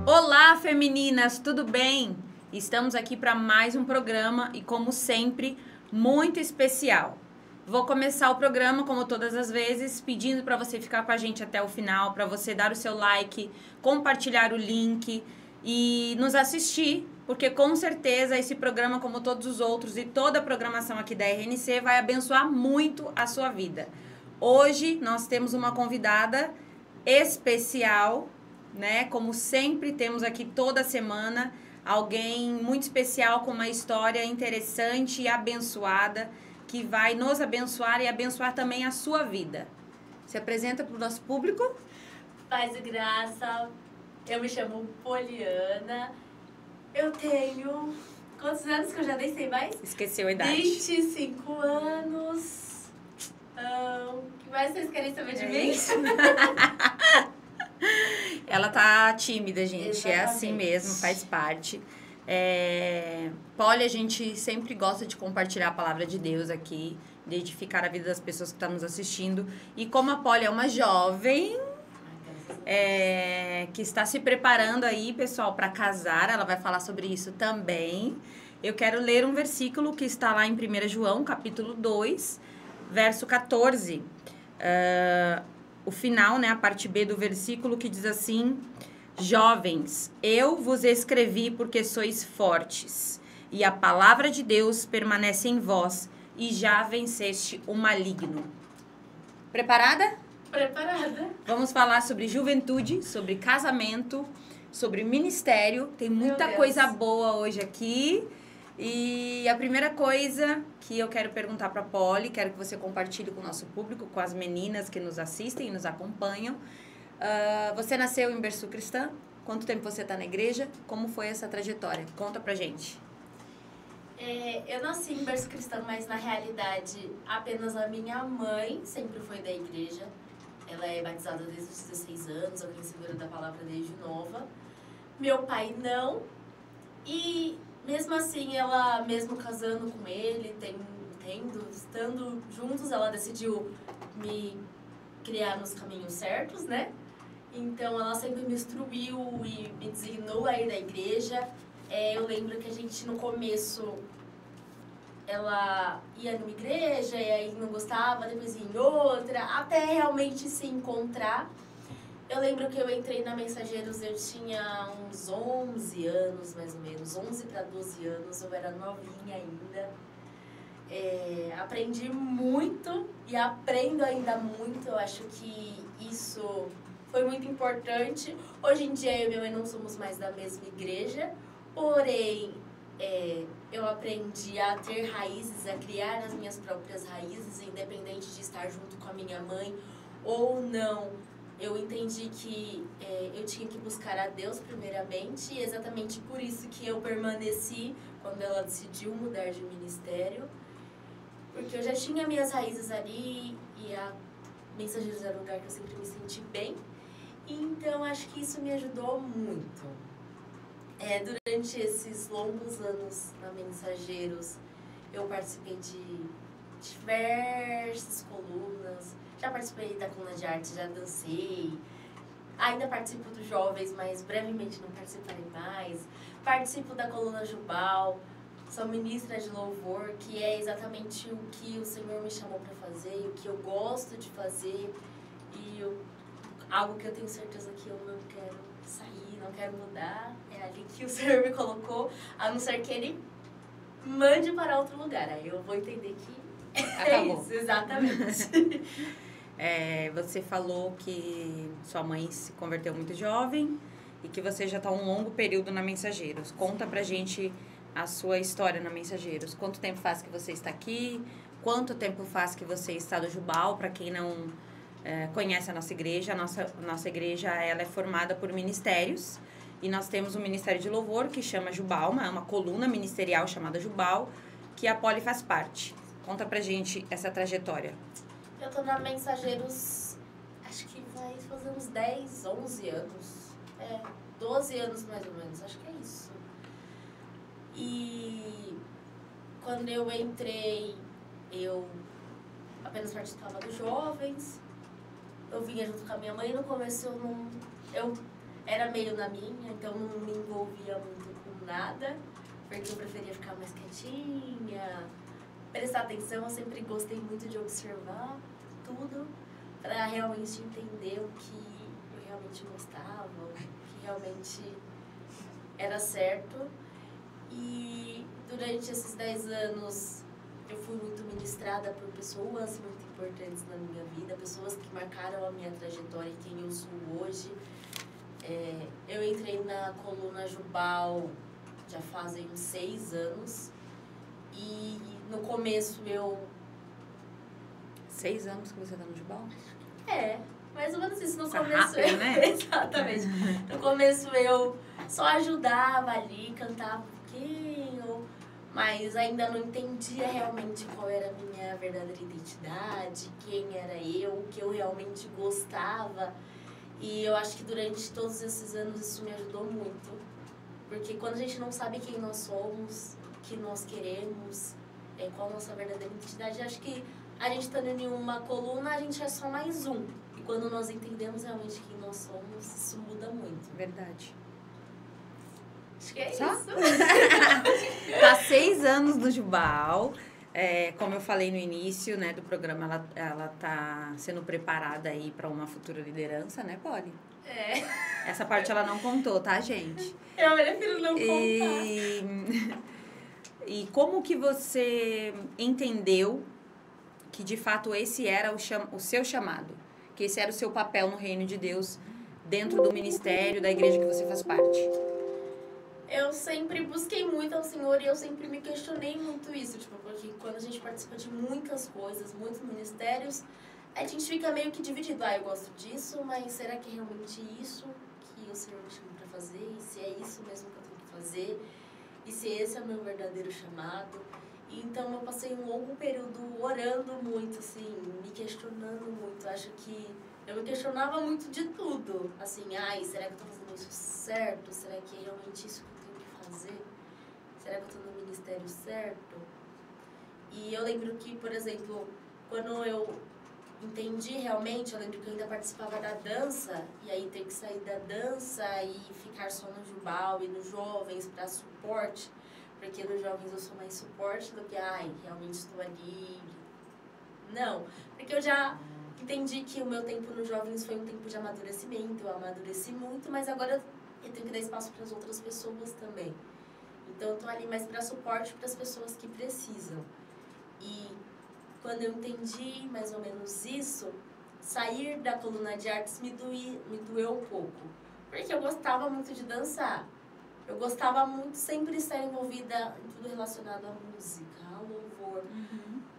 Olá, femininas, tudo bem? Estamos aqui para mais um programa e, como sempre, muito especial. Vou começar o programa, como todas as vezes, pedindo para você ficar com a gente até o final, para você dar o seu like, compartilhar o link e nos assistir, porque com certeza esse programa, como todos os outros e toda a programação aqui da RNC, vai abençoar muito a sua vida. Hoje nós temos uma convidada especial, né? Como sempre temos aqui toda semana alguém muito especial com uma história interessante e abençoada que vai nos abençoar e abençoar também a sua vida. Se apresenta para o nosso público. Paz e graça, eu me chamo Poliana, eu tenho... Quantos anos que eu já nem sei mais? Esqueceu a idade. 25 anos. O que mais vocês querem saber de mim? Ela tá tímida, gente. Exatamente. É assim mesmo, faz parte. Poli, a gente sempre gosta de compartilhar a palavra de Deus aqui, de edificar a vida das pessoas que estão nos assistindo. E como a Poli é uma jovem que está se preparando aí, pessoal, para casar, ela vai falar sobre isso também. Eu quero ler um versículo que está lá em 1 João, capítulo 2, verso 14. O final, né, a parte B do versículo, que diz assim: jovens, eu vos escrevi porque sois fortes, e a palavra de Deus permanece em vós, e já venceste o maligno. Preparada? Preparada. Vamos falar sobre juventude, sobre casamento, sobre ministério. Tem muita Deus. coisa boa hoje aqui. E a primeira coisa que eu quero perguntar para a Poli, quero que você compartilhe com o nosso público, com as meninas que nos assistem e nos acompanham. Você nasceu em berço cristã? Quanto tempo você está na igreja? Como foi essa trajetória? Conta pra gente. Eu nasci em berço cristão, mas na realidade apenas a minha mãe sempre foi da igreja. Ela é batizada desde os 16 anos, conhecedora da palavra desde nova. Meu pai não. E mesmo assim, ela, mesmo casando com ele, estando juntos, ela decidiu me criar nos caminhos certos, né? Então, ela sempre me instruiu e me designou a ir da igreja. Eu lembro que a gente, no começo, ela ia numa igreja e aí não gostava, depois ia em outra, até realmente se encontrar. Eu lembro que eu entrei na Mensageiros, eu tinha uns 11 anos, mais ou menos, 11 para 12 anos, eu era novinha ainda. Aprendi muito e aprendo ainda muito, eu acho que isso foi muito importante. Hoje em dia eu e minha mãe não somos mais da mesma igreja, porém eu aprendi a ter raízes, a criar as minhas próprias raízes, independente de estar junto com a minha mãe ou não. Eu entendi que eu tinha que buscar a Deus primeiramente, e exatamente por isso que eu permaneci quando ela decidiu mudar de ministério, porque eu já tinha minhas raízes ali e a Mensageiros era um lugar que eu sempre me senti bem, então acho que isso me ajudou muito. Durante esses longos anos na Mensageiros, eu participei de diversas colunas. Já participei da coluna de arte, já dancei. Ainda participo dos jovens, mas brevemente não participarei mais. Participo da coluna Jubal. Sou ministra de louvor, que é exatamente o que o Senhor me chamou para fazer, o que eu gosto de fazer. E algo que eu tenho certeza que eu não quero sair, não quero mudar. É ali que o Senhor me colocou, a não ser que Ele mande para outro lugar. Aí eu vou entender que Acabou. é isso, exatamente. Você falou que sua mãe se converteu muito jovem e que você já está um longo período na Mensageiros. Conta pra gente a sua história na Mensageiros. Quanto tempo faz que você está aqui? Quanto tempo faz que você está no Jubal? Para quem não conhece a nossa igreja, a nossa igreja ela é formada por ministérios. E nós temos um ministério de louvor que chama Jubal, uma coluna ministerial chamada Jubal, que a Poli faz parte. Conta pra gente essa trajetória. Eu tô na Mensageiros, acho que vai fazer uns 10, 11 anos. 12 anos mais ou menos, acho que é isso. E quando eu entrei, eu apenas participava dos jovens. Eu vinha junto com a minha mãe. No começo eu era meio na minha, então não me envolvia muito com nada, porque eu preferia ficar mais quietinha, prestar atenção. Eu sempre gostei muito de observar tudo, para realmente entender o que eu realmente gostava, o que realmente era certo. E durante esses 10 anos eu fui muito ministrada por pessoas muito importantes na minha vida, pessoas que marcaram a minha trajetória e quem eu sou hoje. Eu entrei na coluna Jubal já fazem uns 6 anos e no começo eu... 6 anos que você tá no Jubal? Mais ou menos isso. No Tá começo rápido, né? Exatamente. No começo eu só ajudava ali, cantava um pouquinho, mas ainda não entendia realmente qual era a minha verdadeira identidade, quem era eu, o que eu realmente gostava. E eu acho que durante todos esses anos isso me ajudou muito. Porque quando a gente não sabe quem nós somos, o que nós queremos, qual a nossa verdadeira identidade, acho que a gente estando em uma coluna, a gente é só mais um. E quando nós entendemos realmente quem nós somos, isso muda muito. Verdade. Acho que é Só? isso. Tá 6 anos no Jubal. Como eu falei no início, né, do programa, ela tá sendo preparada aí para uma futura liderança, né, Polly? Essa parte ela não contou, tá, gente? Eu prefiro não contar. E como que você entendeu que de fato esse era o seu chamado? Que esse era o seu papel no reino de Deus dentro do ministério, da igreja que você faz parte? Eu sempre busquei muito ao Senhor e eu sempre me questionei muito isso, tipo, porque quando a gente participa de muitas coisas, muitos ministérios, a gente fica meio que dividido. Eu gosto disso, mas será que é realmente isso que o Senhor me chama para fazer? E se é isso mesmo que eu tenho que fazer? E se esse é o meu verdadeiro chamado? E então eu passei um longo período orando muito, assim, me questionando muito. Acho que eu me questionava muito de tudo. Assim, será que eu tô fazendo isso certo? Será que é realmente isso que eu tenho que fazer? Será que eu tô no ministério certo? E eu lembro que, por exemplo, quando eu entendi realmente, eu lembro que eu ainda participava da dança, e aí ter que sair da dança e ficar só no Jubal e nos jovens para suporte, porque nos jovens eu sou mais suporte do que, realmente estou ali. Não, porque eu já entendi que o meu tempo nos jovens foi um tempo de amadurecimento, eu amadureci muito, mas agora eu tenho que dar espaço para as outras pessoas também. Então eu estou ali mais para suporte para as pessoas que precisam. E quando eu entendi mais ou menos isso, sair da coluna de artes me doeu um pouco. Porque eu gostava muito de dançar. Eu gostava muito sempre de estar envolvida em tudo relacionado à música, ao louvor.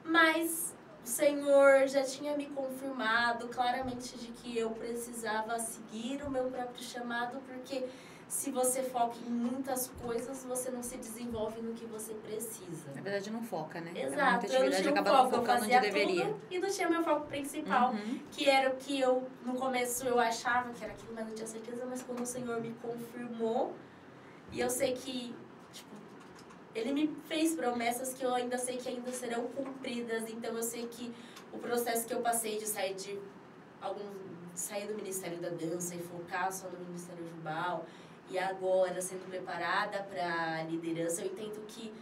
Mas o Senhor já tinha me confirmado claramente de que eu precisava seguir o meu próprio chamado, porque se você foca em muitas coisas, você não se desenvolve no que você precisa. Na verdade, não foca, né? Exato, Muita atividade acaba não focando onde deveria. Tudo e não tinha meu foco principal, que era o que eu, no começo, eu achava que era aquilo, mas não tinha certeza. Mas quando o Senhor me confirmou, e eu sei que, Ele me fez promessas que eu ainda sei que ainda serão cumpridas. Então, eu sei que o processo que eu passei de sair do Ministério da Dança e focar só no Ministério Jubal, e agora sendo preparada para a liderança, eu entendo que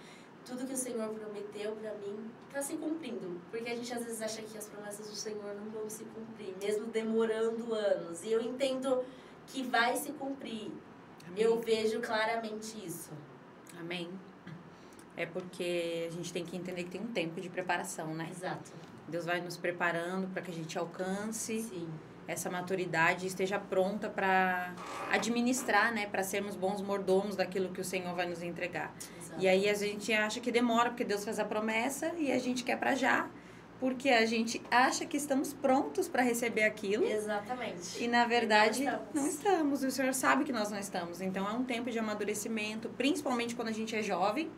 tudo que o Senhor prometeu para mim está se cumprindo. Porque a gente às vezes acha que as promessas do Senhor não vão se cumprir, mesmo demorando anos. E eu entendo que vai se cumprir. Amém. Eu vejo claramente isso. Amém. É porque a gente tem que entender que tem um tempo de preparação, né? Exato. Deus vai nos preparando para que a gente alcance Sim. essa maturidade e esteja pronta para administrar, né? Para sermos bons mordomos daquilo que o Senhor vai nos entregar. Exato. E aí a gente acha que demora, porque Deus faz a promessa e a gente quer para já, porque a gente acha que estamos prontos para receber aquilo. Exatamente. E na verdade não estamos. O Senhor sabe que nós não estamos. Então é um tempo de amadurecimento, principalmente quando a gente é jovem,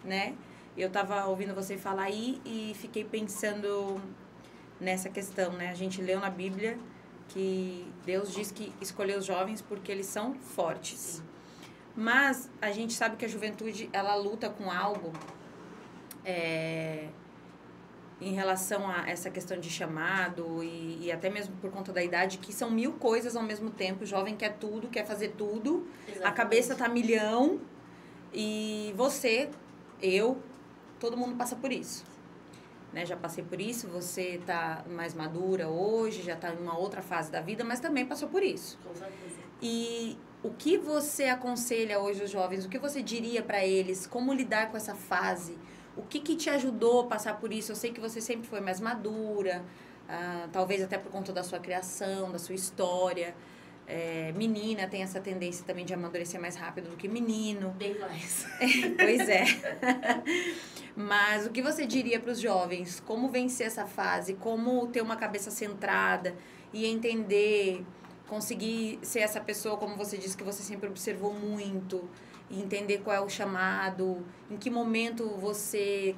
né? Eu estava ouvindo você falar aí e fiquei pensando nessa questão, né? A gente leu na Bíblia que Deus diz que escolheu os jovens porque eles são fortes. Sim. Mas a gente sabe que a juventude, ela luta com algo em relação a essa questão de chamado e até mesmo por conta da idade, que são 1000 coisas ao mesmo tempo. O jovem quer tudo, quer fazer tudo. Exatamente. A cabeça tá milhão. E você, todo mundo passa por isso. Né? Já passei por isso, você tá mais madura hoje, já tá em uma outra fase da vida, mas também passou por isso. Com certeza. E o que você aconselha hoje os jovens? O que você diria para eles? Como lidar com essa fase? O que te ajudou a passar por isso? Eu sei que você sempre foi mais madura, talvez até por conta da sua criação, da sua história. Menina tem essa tendência também de amadurecer mais rápido do que menino. Bem mais. Pois é. Mas o que você diria para os jovens? Como vencer essa fase? Como ter uma cabeça centrada e entender, conseguir ser essa pessoa, como você disse, que você sempre observou muito, e entender qual é o chamado, em que momento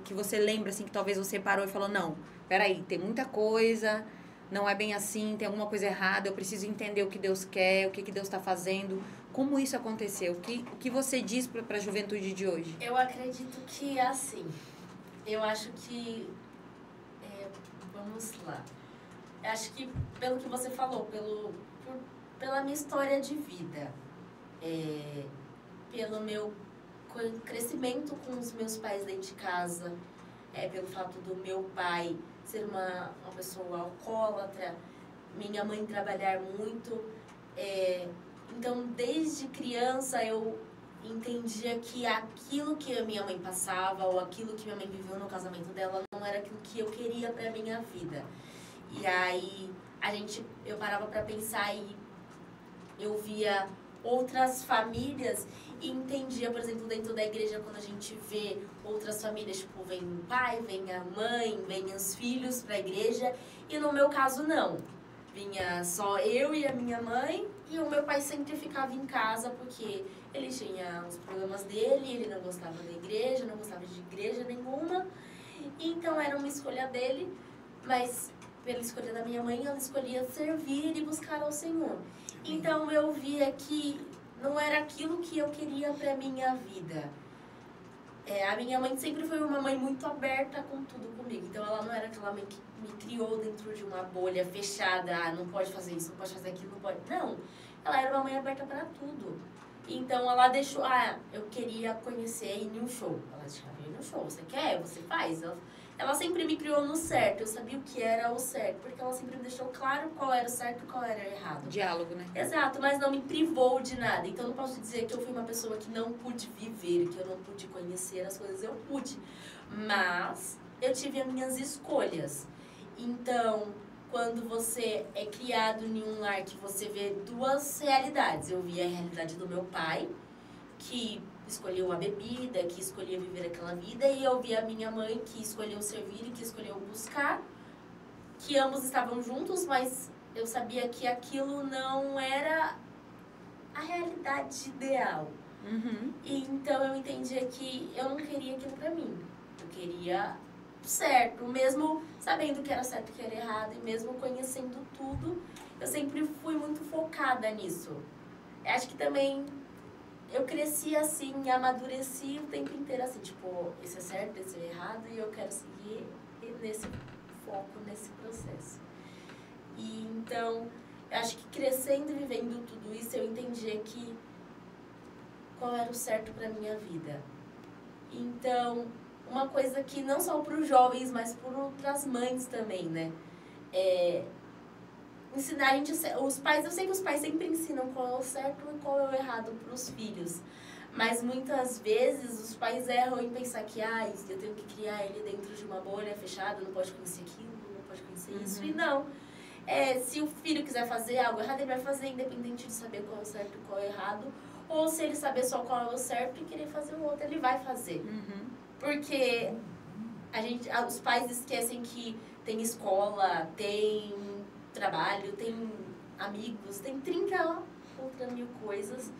que você lembra, assim, que talvez você parou e falou, não, peraí, tem muita coisa, não é bem assim, tem alguma coisa errada, eu preciso entender o que Deus quer, o que Deus está fazendo. Como isso aconteceu? O que você diz para a juventude de hoje? Eu acredito que é assim. Eu acho que... vamos lá. Eu acho que, pelo que você falou, pela minha história de vida, pelo meu crescimento com os meus pais dentro de casa, pelo fato do meu pai ser uma pessoa alcoólatra, minha mãe trabalhar muito. Então, desde criança, eu entendia que aquilo que a minha mãe passava ou aquilo que minha mãe viveu no casamento dela não era aquilo que eu queria para minha vida. E aí, eu parava para pensar e eu via outras famílias e entendia, por exemplo, dentro da igreja, quando a gente vê outras famílias, tipo, vem o pai, vem a mãe, vem os filhos para a igreja, e no meu caso não. Vinha só eu e a minha mãe, e o meu pai sempre ficava em casa, porque ele tinha os problemas dele, ele não gostava da igreja, não gostava de igreja nenhuma, então era uma escolha dele, mas pela escolha da minha mãe, ela escolhia servir e buscar ao Senhor. Então eu via que não era aquilo que eu queria para minha vida. A minha mãe sempre foi uma mãe muito aberta com tudo comigo. Então ela não era aquela mãe que me criou dentro de uma bolha fechada. Não pode fazer isso, não pode fazer aquilo, não pode. Não, ela era uma mãe aberta para tudo. Então ela deixou, eu queria conhecer e ir em um show. Ela deixava ir no show, você quer? Você faz? Ela sempre me criou no certo, eu sabia o que era o certo, porque ela sempre me deixou claro qual era o certo e qual era o errado. Diálogo, né? Exato, mas não me privou de nada. Então, não posso dizer que eu fui uma pessoa que não pude viver, que eu não pude conhecer as coisas, eu pude. Mas eu tive as minhas escolhas. Então, quando você é criado em um lar que você vê duas realidades. Eu vi a realidade do meu pai, que escolheu a bebida, que escolhia viver aquela vida, e eu vi a minha mãe, que escolheu servir e que escolheu buscar, que ambos estavam juntos, mas eu sabia que aquilo não era a realidade ideal. Uhum. E então eu entendia que eu não queria aquilo pra mim. Eu queria certo, mesmo sabendo que era certo e que era errado, e mesmo conhecendo tudo, eu sempre fui muito focada nisso. Eu acho que também eu cresci assim, e amadureci o tempo inteiro assim, tipo, esse é certo, esse é errado, e eu quero seguir nesse foco, nesse processo. E então, eu acho que crescendo e vivendo tudo isso, eu entendia que qual era o certo para minha vida. Então, uma coisa que não só para os jovens, mas para outras mães também, né? Ensinar a gente, os pais, eu sei que os pais sempre ensinam qual é o certo e qual é o errado para os filhos, mas muitas vezes os pais erram em pensar que eu tenho que criar ele dentro de uma bolha fechada, não pode conhecer aquilo, não pode conhecer isso, e não. Se o filho quiser fazer algo errado, ele vai fazer independente de saber qual é o certo e qual é o errado, ou se ele saber só qual é o certo e querer fazer o outro, ele vai fazer. Uhum. Porque os pais esquecem que tem escola, tem trabalho, tem amigos, tem 30 outras mil coisas.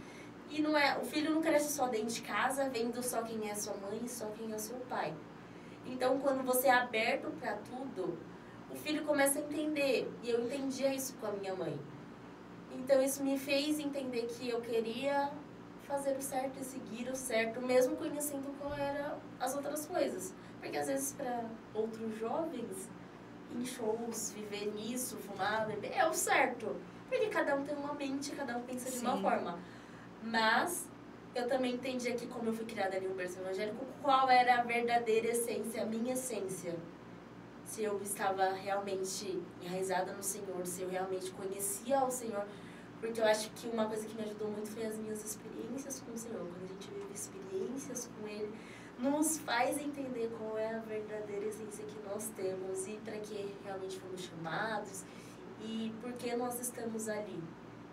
E o filho não cresce só dentro de casa, vendo só quem é sua mãe e só quem é seu pai. Então, quando você é aberto para tudo, o filho começa a entender. E eu entendia isso com a minha mãe. Então, isso me fez entender que eu queria fazer o certo e seguir o certo, mesmo conhecendo qual eram as outras coisas. Porque às vezes para outros jovens, em shows, viver nisso, fumar, beber, é o certo. Porque cada um tem uma mente, cada um pensa de uma forma. Mas eu também entendia que, como eu fui criada em um berço evangélico, qual era a verdadeira essência, a minha essência. Se eu estava realmente enraizada no Senhor, se eu realmente conhecia o Senhor. Porque eu acho que uma coisa que me ajudou muito foi as minhas experiências com o Senhor. Quando a gente vive experiências com Ele, nos faz entender qual é a verdadeira essência que nós temos e para que realmente fomos chamados e por que nós estamos ali.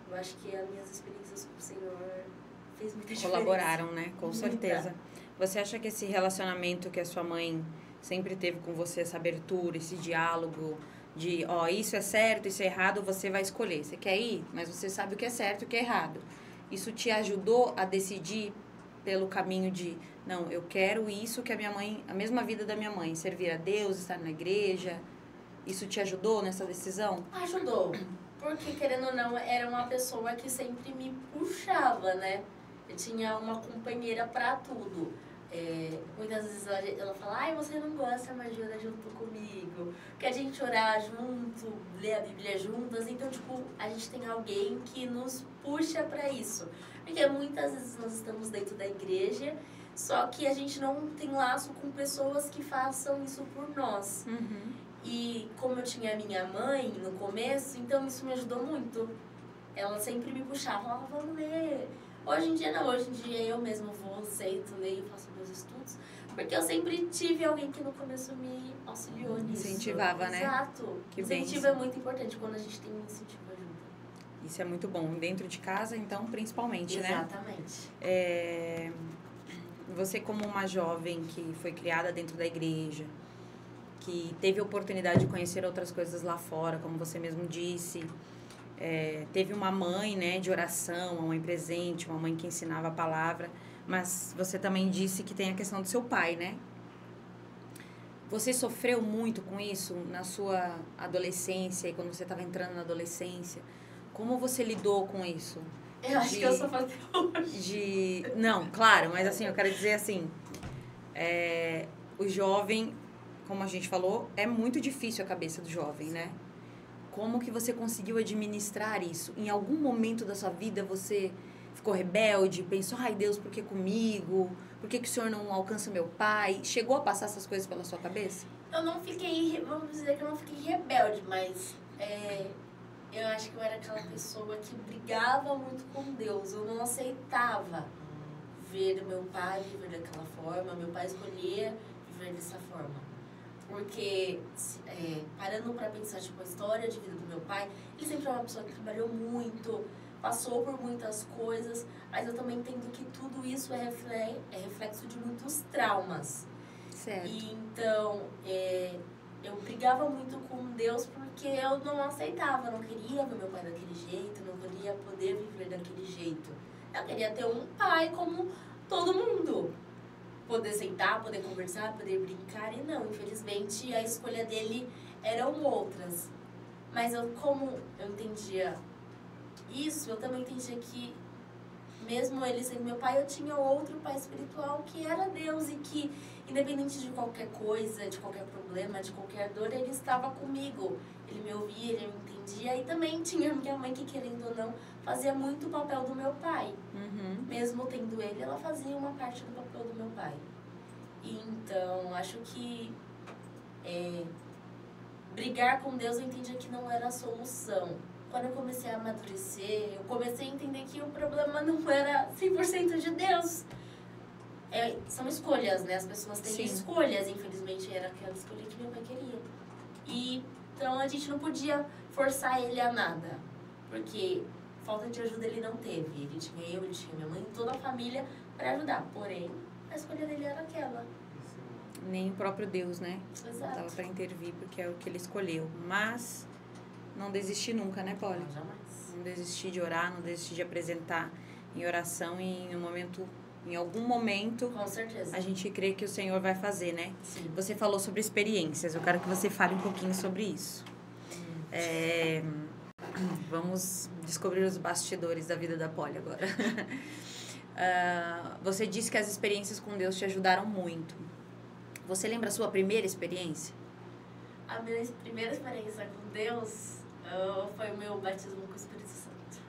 Eu acho que as minhas experiências com o Senhor fez muita diferença. Colaboraram, né? Com certeza. Você acha que esse relacionamento que a sua mãe sempre teve com você, essa abertura, esse diálogo de, ó, isso é certo, isso é errado, você vai escolher. Você quer ir, mas você sabe o que é certo e o que é errado. Isso te ajudou a decidir pelo caminho de, não, eu quero isso que a minha mãe, a mesma vida da minha mãe, servir a Deus, estar na igreja. Isso te ajudou nessa decisão? Ajudou. Porque, querendo ou não, era uma pessoa que sempre me puxava, né? Eu tinha uma companheira pra tudo. Muitas vezes ela fala, ai, você não gosta mais de orar junto comigo, que a gente orar junto, ler a Bíblia juntas, então, tipo, a gente tem alguém que nos puxa pra isso. Porque muitas vezes nós estamos dentro da igreja, só que a gente não tem laço com pessoas que façam isso por nós. E como eu tinha a minha mãe no começo, então isso me ajudou muito. Ela sempre me puxava, falava, vamos ler. Hoje em dia não, hoje em dia eu mesma vou, sento, leio, faço meus estudos. Porque eu sempre tive alguém que no começo me auxiliou nisso. Incentivava, né? Exato. Que incentivo bem. É muito importante quando a gente tem um incentivo ajuda. Isso é muito bom. Dentro de casa, então, principalmente, né? Exatamente. Você como uma jovem que foi criada dentro da igreja, que teve a oportunidade de conhecer outras coisas lá fora, como você mesmo disse, teve uma mãe, né, de oração, uma mãe presente, uma mãe que ensinava a palavra, mas você também disse que tem a questão do seu pai, né? Você sofreu muito com isso na sua adolescência e quando você estava entrando na adolescência? Como você lidou com isso? Eu acho que eu sou até hoje. Não, claro, mas assim, eu quero dizer assim, o jovem, como a gente falou, é muito difícil a cabeça do jovem, né? Como que você conseguiu administrar isso? Em algum momento da sua vida você ficou rebelde, pensou, ai Deus, por que comigo? Por que o Senhor não alcança meu pai? Chegou a passar essas coisas pela sua cabeça? Eu não fiquei, vamos dizer que eu não fiquei rebelde, mas eu acho que eu era aquela pessoa que brigava muito com Deus. Eu não aceitava ver meu pai viver daquela forma, meu pai escolher viver dessa forma. Porque, parando para pensar, tipo, a história de vida do meu pai, ele sempre foi uma pessoa que trabalhou muito, passou por muitas coisas, mas eu também entendo que tudo isso é reflexo de muitos traumas. Certo. E, então, eu brigava muito com Deus porque eu não aceitava, não queria ver meu pai daquele jeito, não queria poder viver daquele jeito. Eu queria ter um pai como todo mundo. Poder sentar, poder conversar, poder brincar, e não, infelizmente a escolha dele eram outras. Mas como eu entendia isso, eu também entendia que mesmo ele sendo meu pai, eu tinha outro pai espiritual que era Deus e que, independente de qualquer coisa, de qualquer problema, de qualquer dor, ele estava comigo. Ele me ouvia, ele me entendia, e também tinha minha mãe que, querendo ou não, fazia muito o papel do meu pai. Mesmo tendo ele, ela fazia uma parte do papel do meu pai. E, então, acho que brigar com Deus eu entendia que não era a solução. Quando eu comecei a amadurecer, eu comecei a entender que o problema não era 100% de Deus. São escolhas, né? As pessoas têm escolhas, infelizmente era aquela escolha que meu pai queria. E, então a gente não podia forçar ele a nada, porque falta de ajuda ele não teve. Ele tinha ele tinha minha mãe, toda a família para ajudar. Porém, a escolha dele era aquela. Nem o próprio Deus, né? Exato. Tava para intervir, porque é o que ele escolheu. Mas não desistir nunca, né, Polly? Não, jamais. Não desistir de orar, não desistir de apresentar em oração e em algum momento, com certeza, a gente crê que o Senhor vai fazer, né? Sim. Você falou sobre experiências, eu quero que você fale um pouquinho sobre isso. Vamos descobrir os bastidores da vida da Polly agora. Você disse que as experiências com Deus te ajudaram muito. Você lembra a sua primeira experiência? A minha primeira experiência com Deus foi o meu batismo com o Espírito Santo.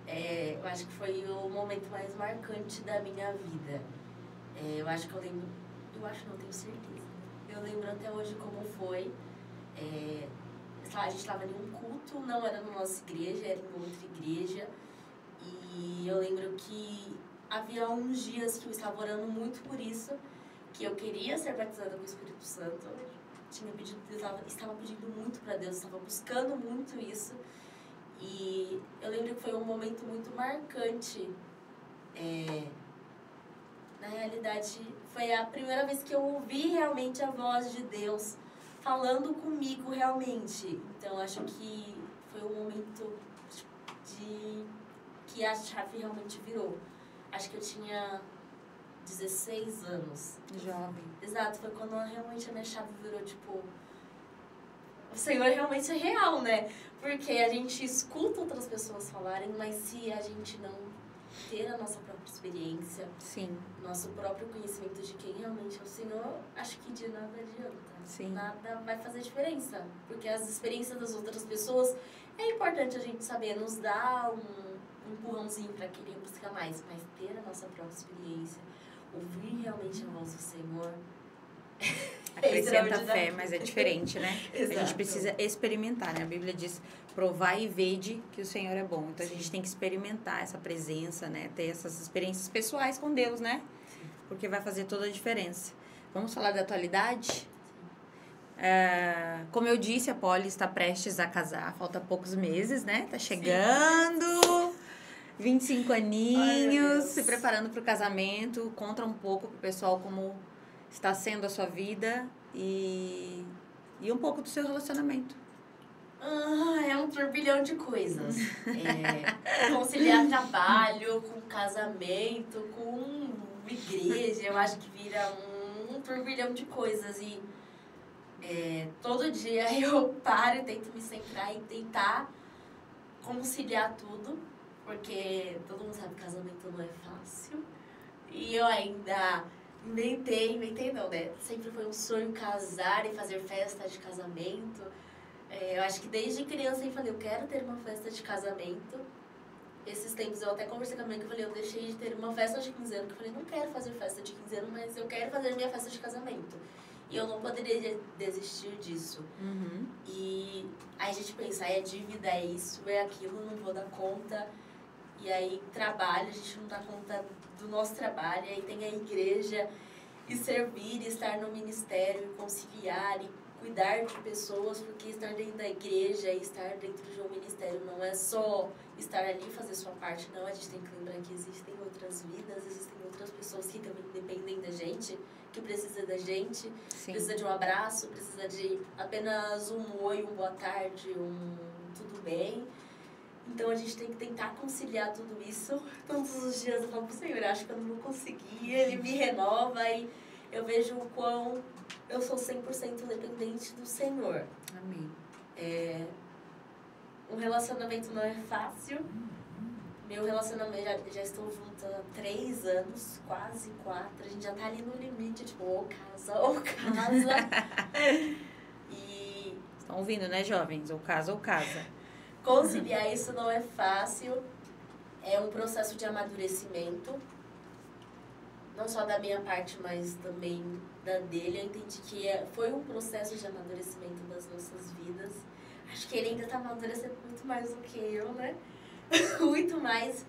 Eu acho que foi o momento mais marcante da minha vida. Eu acho que eu lembro... Eu acho, não tenho certeza. Eu lembro até hoje como foi. A gente estava em um culto, não era na nossa igreja, era em outra igreja. E eu lembro que havia uns dias que eu estava orando muito por isso, que eu queria ser batizada com o Espírito Santo. Estava pedindo muito para Deus, estava buscando muito isso. E eu lembro que foi um momento muito marcante. Na realidade, foi a primeira vez que eu ouvi realmente a voz de Deus falando comigo realmente. Então, acho que foi um momento que a chave realmente virou. Acho que eu tinha 16 anos. Jovem. Exato, foi quando realmente a minha chave virou, tipo... O Senhor realmente é real, né? Porque a gente escuta outras pessoas falarem, mas se a gente não ter a nossa própria experiência, sim, nosso próprio conhecimento de quem realmente é o Senhor, acho que de nada adianta. Sim. Nada vai fazer diferença. Porque as experiências das outras pessoas, é importante a gente saber, nos dá um empurrãozinho para querer buscar mais, mas ter a nossa própria experiência, ouvir realmente a voz do Senhor... Acrescenta fé, mas é diferente, né? Exato. A gente precisa experimentar, né? A Bíblia diz, provai e vede que o Senhor é bom. Então, a gente tem que experimentar essa presença, né? Ter essas experiências pessoais com Deus, né? Porque vai fazer toda a diferença. Vamos falar da atualidade? Como eu disse, a Polly está prestes a casar. Falta poucos meses, né? Tá chegando... 25 aninhos, se preparando para o casamento. Conta um pouco pro pessoal como... está sendo a sua vida e um pouco do seu relacionamento. É um turbilhão de coisas. Conciliar trabalho com casamento, com igreja, eu acho que vira um turbilhão de coisas. E todo dia eu paro e tento me centrar e tentar conciliar tudo, porque todo mundo sabe que casamento não é fácil. E eu ainda... Inventei não, né? Sempre foi um sonho casar e fazer festa de casamento. Eu acho que desde criança eu falei, eu quero ter uma festa de casamento. Esses tempos eu até conversei com a minha mãe que eu falei, eu deixei de ter uma festa de 15 anos, que eu falei, não quero fazer festa de 15 anos, mas eu quero fazer minha festa de casamento. E eu não poderia desistir disso. Uhum. E aí a gente pensa, é dívida, é isso, é aquilo, não vou dar conta. E aí trabalho, a gente não dá conta do nosso trabalho, e aí tem a igreja, e servir, e estar no ministério, e conciliar, e cuidar de pessoas, porque estar dentro da igreja e estar dentro de um ministério não é só estar ali e fazer sua parte, não. A gente tem que lembrar que existem outras vidas, existem outras pessoas que também dependem da gente, que precisam da gente, Sim. Precisa de um abraço, precisa de apenas um oi, um boa tarde, um tudo bem. Então, a gente tem que tentar conciliar tudo isso. Todos os dias eu falo pro Senhor, acho que eu não vou conseguir. Ele me renova e eu vejo o quão eu sou 100% dependente do Senhor. Amém. Um relacionamento não é fácil. Meu relacionamento, já estou junta há 3 anos, quase 4. A gente já tá ali no limite, tipo, ou casa. E... Estão ouvindo, né, jovens? Ou casa. Conciliar isso não é fácil, é um processo de amadurecimento, não só da minha parte, mas também da dele. Eu entendi que foi um processo de amadurecimento das nossas vidas. Acho que ele ainda está amadurecendo muito mais do que eu, né? Muito mais.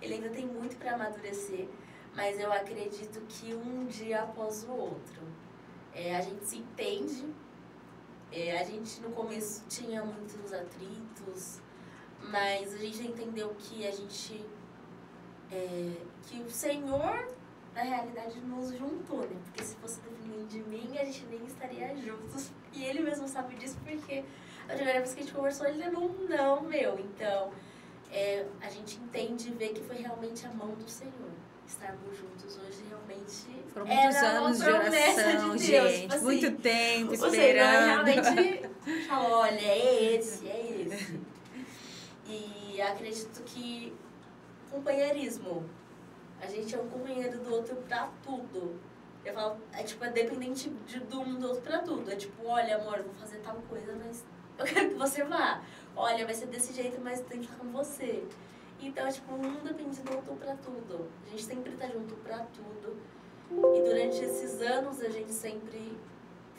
Ele ainda tem muito para amadurecer, mas eu acredito que um dia após o outro. A gente se entende. A gente no começo tinha muitos atritos, mas a gente entendeu que a gente que o Senhor na realidade nos juntou, né? Porque se fosse dependendo de mim, a gente nem estaria juntos. E ele mesmo sabe disso, porque a primeira vez que a gente conversou, ele levou um não meu. Então, a gente entende e vê que foi realmente a mão do Senhor. Estarmos juntos hoje realmente foram muitos anos de oração, de Deus, gente. Tipo assim, muito tempo esperando. O Senhor realmente falou, olha, é esse. E acredito que companheirismo. A gente é um companheiro do outro pra tudo. Eu falo, é dependente de um do outro pra tudo. É tipo, olha, amor, eu vou fazer tal coisa, mas eu quero que você vá. Olha, vai ser desse jeito, mas tem que estar com você. Então, um depende do outro pra tudo. A gente sempre tá junto pra tudo. E durante esses anos, a gente sempre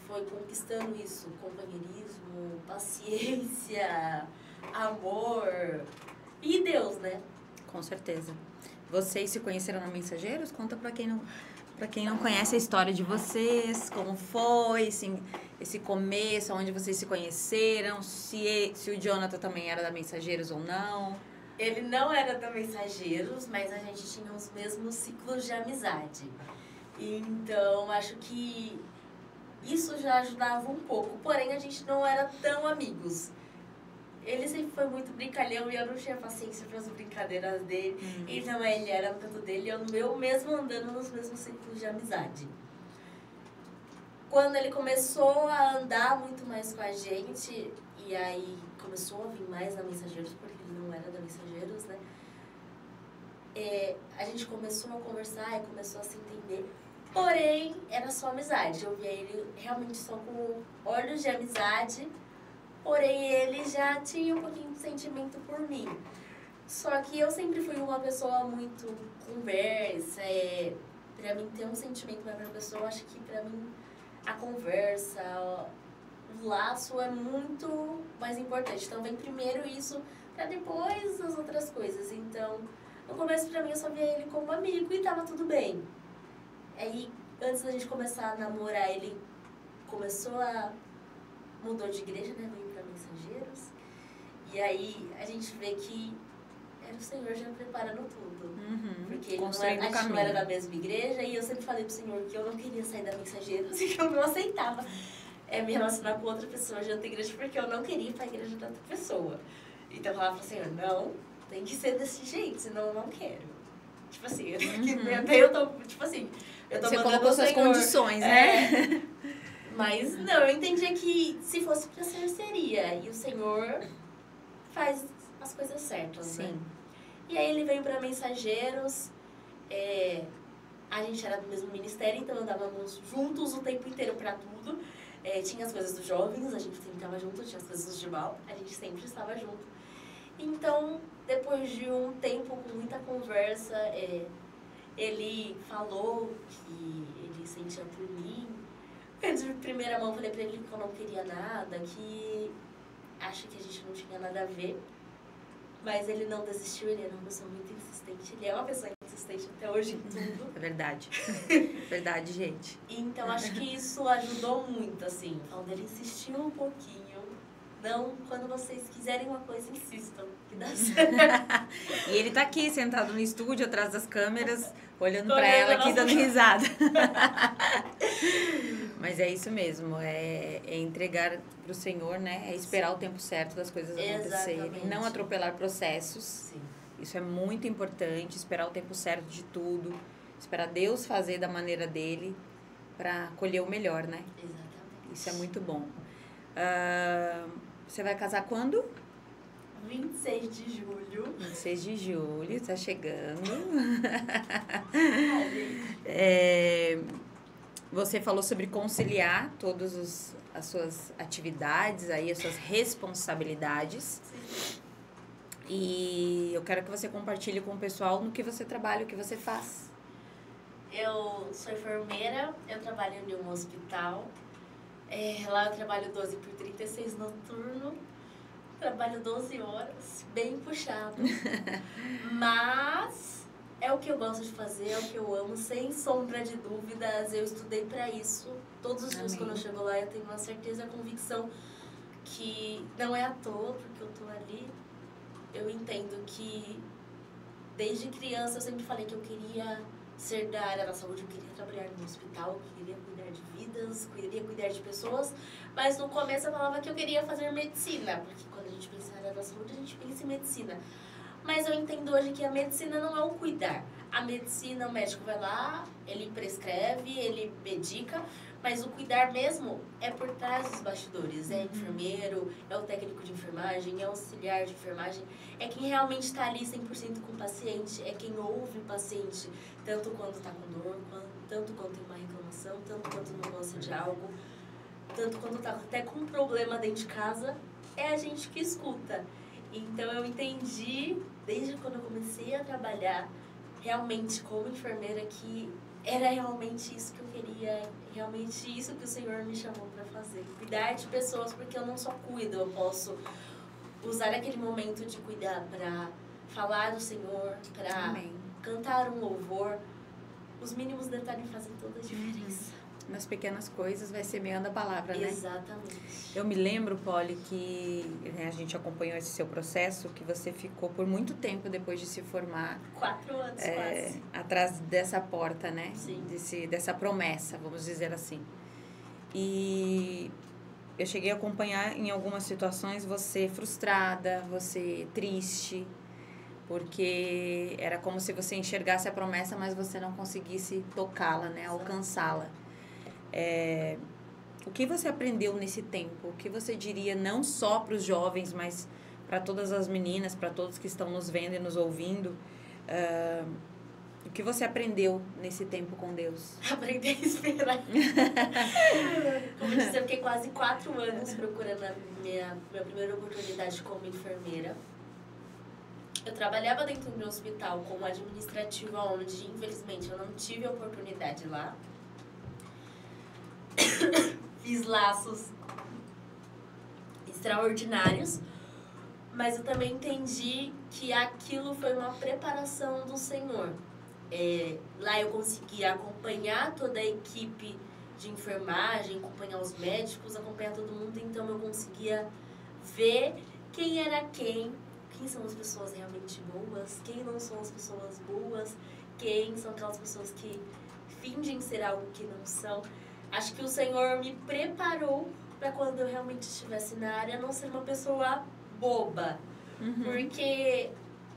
foi conquistando isso. Companheirismo, paciência, amor e Deus, né? Com certeza. Vocês se conheceram na Mensageiros? Conta pra quem não conhece a história de vocês, como foi, assim, esse começo, onde vocês se conheceram, se o Jonathan também era da Mensageiros ou não. Ele não era da Mensageiros, mas a gente tinha os mesmos ciclos de amizade. Então, acho que isso já ajudava um pouco. Porém, a gente não era tão amigos. Ele sempre foi muito brincalhão e eu não tinha paciência para as brincadeiras dele. Então, ele era no canto dele e eu no meu, mesmo andando nos mesmos ciclos de amizade. Quando ele começou a andar muito mais com a gente, e aí começou a vir mais na Mensageiros, porque ele não era da Mensageiros, né? A gente começou a conversar e começou a se entender. Porém, era só amizade. Eu via ele realmente só com olhos de amizade. Porém, ele já tinha um pouquinho de sentimento por mim. Só que eu sempre fui uma pessoa muito conversa. Pra mim, ter um sentimento mais pra pessoa, acho que pra mim a conversa, o laço é muito mais importante. Então, vem primeiro isso, pra depois as outras coisas. Então, no começo, pra mim, eu só via ele como amigo e tava tudo bem. Aí, antes da gente começar a namorar, ele mudou de igreja, né? Veio pra Mensageiros. E aí, a gente vê que era o Senhor já preparando tudo. Porque a gente não era da mesma igreja e eu sempre falei pro Senhor que eu não queria sair da Mensageiros e que eu não aceitava me relacionar com outra pessoa de outra igreja porque eu não queria ir pra igreja de outra pessoa. Então, eu falava pro Senhor, não, tem que ser desse jeito, senão eu não quero. Você colocou suas condições, né? Mas não, eu entendia que se fosse pra ser, seria. E o Senhor faz as coisas certas, Sim. Né? E aí ele veio pra Mensageiros. A gente era do mesmo ministério, então andávamos juntos o tempo inteiro pra tudo. Tinha as coisas dos jovens, a gente sempre estava junto. Tinha as coisas dos de mal, a gente sempre estava junto. Então, depois de um tempo com muita conversa, ele falou que ele sentia por mim. Eu, de primeira mão, falei pra ele que eu não queria nada, que acho que a gente não tinha nada a ver. Mas ele não desistiu, ele era uma pessoa muito insistente. Ele é uma pessoa insistente até hoje em tudo. É verdade. Verdade, gente. Então, acho que isso ajudou muito, assim. Quando ele insistiu um pouquinho. Não, quando vocês quiserem uma coisa, insistam, que dá certo. E ele tá aqui, sentado no estúdio, atrás das câmeras, olhando pra ela aqui, dando risada. Mas é isso mesmo, é entregar pro Senhor, né? É esperar o tempo certo das coisas acontecerem. Exatamente. Não atropelar processos. Sim. Isso é muito importante, esperar o tempo certo de tudo. Esperar Deus fazer da maneira dele pra colher o melhor, né? Exatamente. Isso é muito bom. Você vai casar quando? 26 de julho. 26 de julho, tá chegando. Você falou sobre conciliar todas as suas atividades, aí, as suas responsabilidades. Sim. E eu quero que você compartilhe com o pessoal no que você trabalha, o que você faz. Eu sou enfermeira, eu trabalho em um hospital. Lá eu trabalho 12 por 36 noturno. Trabalho 12 horas, bem puxado. Mas é o que eu gosto de fazer, é o que eu amo, sem sombra de dúvidas. Eu estudei pra isso. Todos os dias quando eu chego lá, eu tenho uma certeza, a convicção que não é à toa, porque eu tô ali. Eu entendo que desde criança eu sempre falei que eu queria ser da área da saúde, eu queria trabalhar no hospital, eu queria cuidar de vidas, queria cuidar de pessoas, mas no começo eu falava que eu queria fazer medicina, porque quando a gente pensa na área da saúde, a gente pensa em medicina. Mas eu entendo hoje que a medicina não é o cuidar. A medicina, o médico vai lá, ele prescreve, ele medica, mas o cuidar mesmo é por trás dos bastidores. É enfermeiro, é o técnico de enfermagem, é o auxiliar de enfermagem. É quem realmente está ali 100% com o paciente, é quem ouve o paciente, tanto quando está com dor, tanto quando tem uma reclamação. informação, tanto quanto não gosta de algo, tanto quando tá até com um problema dentro de casa, é a gente que escuta. Então eu entendi, desde quando eu comecei a trabalhar, realmente como enfermeira, que era realmente isso que eu queria, realmente isso que o Senhor me chamou para fazer. Cuidar de pessoas, porque eu não só cuido, eu posso usar aquele momento de cuidar para falar do Senhor, para cantar um louvor. Os mínimos detalhes fazem toda a diferença. Nas pequenas coisas vai semeando a palavra, né? Exatamente. Eu me lembro, Polly, que a gente acompanhou esse seu processo, que você ficou por muito tempo depois de se formar. 4 anos quase. Atrás dessa porta, né? Sim. Dessa promessa, vamos dizer assim. E eu cheguei a acompanhar em algumas situações você frustrada, você triste, porque era como se você enxergasse a promessa, mas você não conseguisse tocá-la, né? Alcançá-la. O que você aprendeu nesse tempo? O que você diria não só para os jovens, mas para todas as meninas, para todos que estão nos vendo e nos ouvindo? O que você aprendeu nesse tempo com Deus? Aprendi a esperar. Como eu disse, eu fiquei quase 4 anos procurando a minha primeira oportunidade como enfermeira. Eu trabalhava dentro de um hospital como administrativa, onde infelizmente eu não tive a oportunidade lá. Fiz laços extraordinários, mas eu também entendi que aquilo foi uma preparação do Senhor. Lá eu consegui acompanhar toda a equipe de enfermagem, acompanhar os médicos, acompanhar todo mundo, então eu conseguia ver quem era quem são as pessoas realmente boas, quem não são as pessoas boas, quem são aquelas pessoas que fingem ser algo que não são. Acho que o Senhor me preparou para quando eu realmente estivesse na área não ser uma pessoa boba. Porque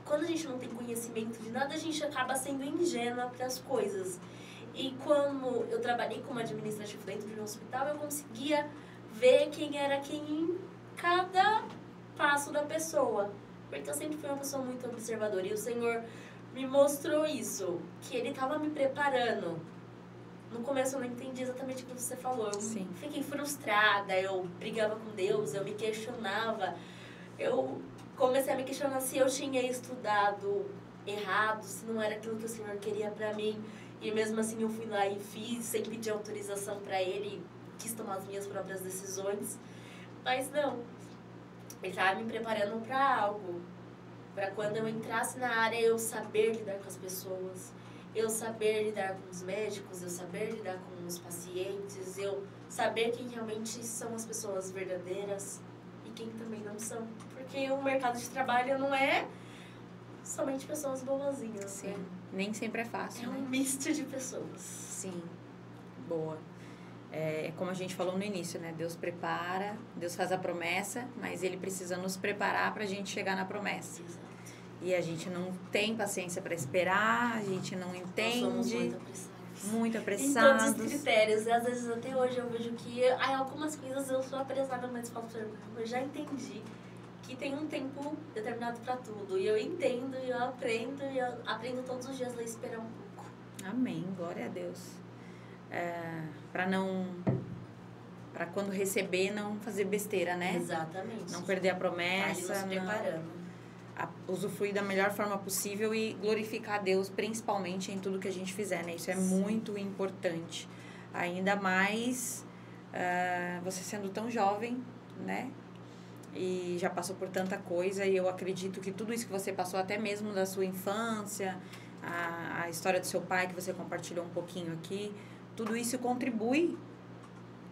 quando a gente não tem conhecimento de nada, a gente acaba sendo ingênua para as coisas. E quando eu trabalhei como administrativo dentro de um hospital, eu conseguia ver quem era quem em cada passo da pessoa. Porque eu sempre fui uma pessoa muito observadora. E o Senhor me mostrou isso, que Ele estava me preparando. No começo eu não entendi exatamente o que você falou. Eu fiquei frustrada, eu brigava com Deus, eu me questionava. Eu comecei a me questionar se eu tinha estudado errado, se não era aquilo que o Senhor queria pra mim. E mesmo assim eu fui lá e fiz, sem pedir autorização pra Ele, quis tomar as minhas próprias decisões. Mas não, Ele estava me preparando pra algo. Pra quando eu entrasse na área, eu saber lidar com as pessoas. Eu saber lidar com os médicos, eu saber lidar com os pacientes, eu saber quem realmente são as pessoas verdadeiras e quem também não são. Porque o mercado de trabalho não é somente pessoas boazinhas. Sim, né? Nem sempre é fácil. É um misto de pessoas. Sim, boa. É como a gente falou no início, né? Deus prepara, Deus faz a promessa, mas Ele precisa nos preparar para a gente chegar na promessa. Exato. E a gente não tem paciência para esperar, a gente não entende. Nós somos muito apressados. Muito Em apressados. todos os critérios. E às vezes até hoje eu vejo que algumas coisas eu sou apressada, mas falo, eu já entendi que tem um tempo determinado para tudo. E eu entendo, e eu aprendo todos os dias a esperar um pouco. Amém, glória a Deus. Para quando receber, não fazer besteira, né? Exatamente. Não perder a promessa. Tá ali nos preparando. Usufruir da melhor forma possível e glorificar a Deus, principalmente em tudo que a gente fizer, né? Isso é muito importante. Ainda mais você sendo tão jovem, né? E já passou por tanta coisa, e eu acredito que tudo isso que você passou, até mesmo da sua infância, a história do seu pai, que você compartilhou um pouquinho aqui, tudo isso contribui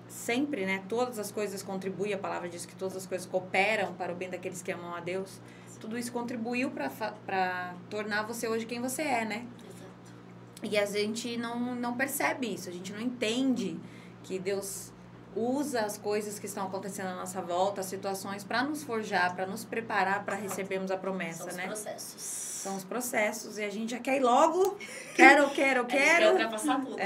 sempre, né? Todas as coisas contribuem, a palavra diz que todas as coisas cooperam para o bem daqueles que amam a Deus. Tudo isso contribuiu para tornar você hoje quem você é, né? Exato. E a gente não percebe isso, a gente não entende que Deus usa as coisas que estão acontecendo à nossa volta, as situações, para nos forjar, para nos preparar para recebermos a promessa, né? São os processos. São os processos, e a gente já quer ir logo, quero. A gente quer ultrapassar tudo.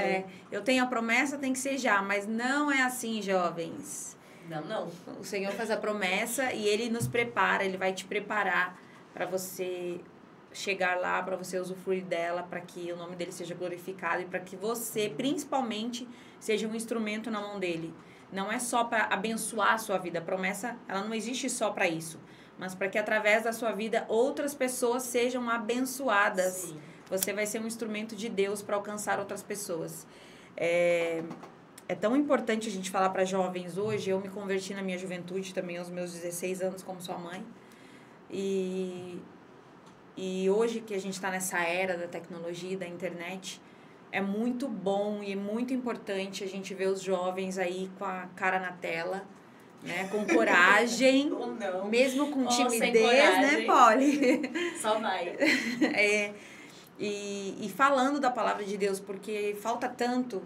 Eu tenho a promessa, tem que ser já, mas não é assim, jovens. Não. O Senhor faz a promessa e Ele nos prepara, Ele vai te preparar para você chegar lá, para você usufruir dela, para que o nome dele seja glorificado e para que você, principalmente, seja um instrumento na mão dele. Não é só para abençoar a sua vida. A promessa, ela não existe só para isso, mas para que através da sua vida outras pessoas sejam abençoadas. Sim. Você vai ser um instrumento de Deus para alcançar outras pessoas. É tão importante a gente falar para jovens hoje. Eu me converti na minha juventude também, aos meus 16 anos, como sua mãe. E hoje que a gente está nessa era da tecnologia, da internet, é muito bom e muito importante a gente ver os jovens aí com a cara na tela, né? Com coragem, Ou não. mesmo com Sem timidez, né, Polly? Só vai. E falando da palavra de Deus, porque falta tanto.